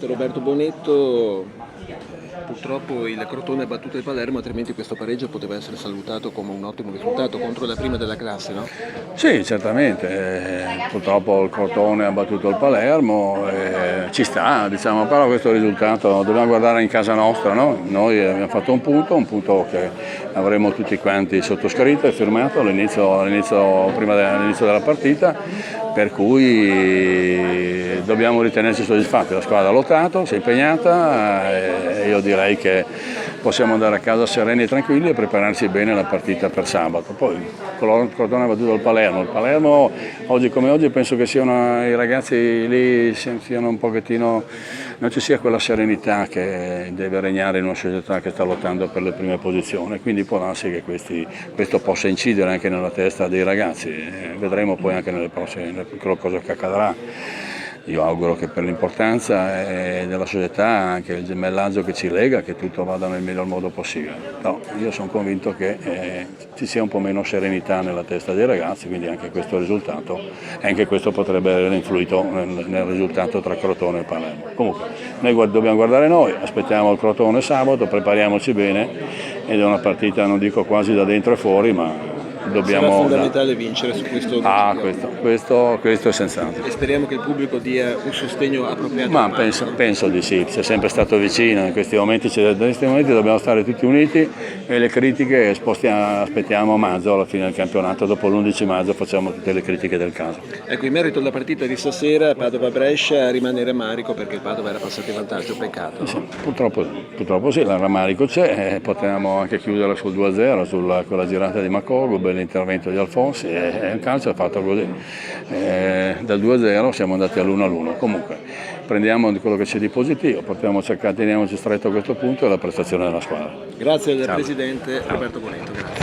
Presidente Roberto Bonetto, purtroppo il Crotone ha battuto il Palermo, altrimenti questo pareggio poteva essere salutato come un ottimo risultato contro la prima della classe, no? Sì, certamente, purtroppo il Crotone ha battuto il Palermo, ci sta, diciamo, però questo risultato dobbiamo guardare in casa nostra, no? Noi abbiamo fatto un punto che avremo tutti quanti sottoscritto e firmato all'inizio della partita, per cui dobbiamo ritenerci soddisfatti. La squadra ha lottato, si è impegnata e io direi che possiamo andare a casa sereni e tranquilli e prepararci bene la partita per sabato. Poi il Crotone ha battuto il Palermo oggi come oggi penso che i ragazzi lì siano un pochettino, non ci sia quella serenità che deve regnare in una società che sta lottando per le prime posizioni, quindi può darsi che questo possa incidere anche nella testa dei ragazzi, vedremo poi anche nelle prossime cosa che accadrà. Io auguro che per l'importanza della società, anche il gemellaggio che ci lega, che tutto vada nel miglior modo possibile. No, io sono convinto che ci sia un po' meno serenità nella testa dei ragazzi, quindi anche questo risultato, anche questo potrebbe aver influito nel risultato tra Crotone e Palermo. Comunque, noi dobbiamo guardare noi, aspettiamo il Crotone sabato, prepariamoci bene ed è una partita, non dico quasi da dentro e fuori, ma dobbiamo... Sarà fondamentale vincere su questo. Questo è senz'altro. E speriamo che il pubblico dia un sostegno appropriato. Ma penso di sì, c'è sempre stato vicino, in questi momenti dobbiamo stare tutti uniti e le critiche aspettiamo a maggio, alla fine del campionato, dopo l'11 maggio facciamo tutte le critiche del caso. Ecco, in merito alla partita di stasera, Padova-Brescia rimane rammarico perché il Padova era passato in vantaggio, peccato. Sì, purtroppo sì, il rammarico c'è, potevamo anche chiudere sul 2-0 con la girata di Macogo, bell'intervento di Alfonsi e il calcio è fatto così. Dal 2-0 siamo andati all'1-1. Comunque prendiamo quello che c'è di positivo, teniamoci stretto a questo punto e la prestazione della squadra. Grazie al Presidente Roberto Bonetto. Grazie.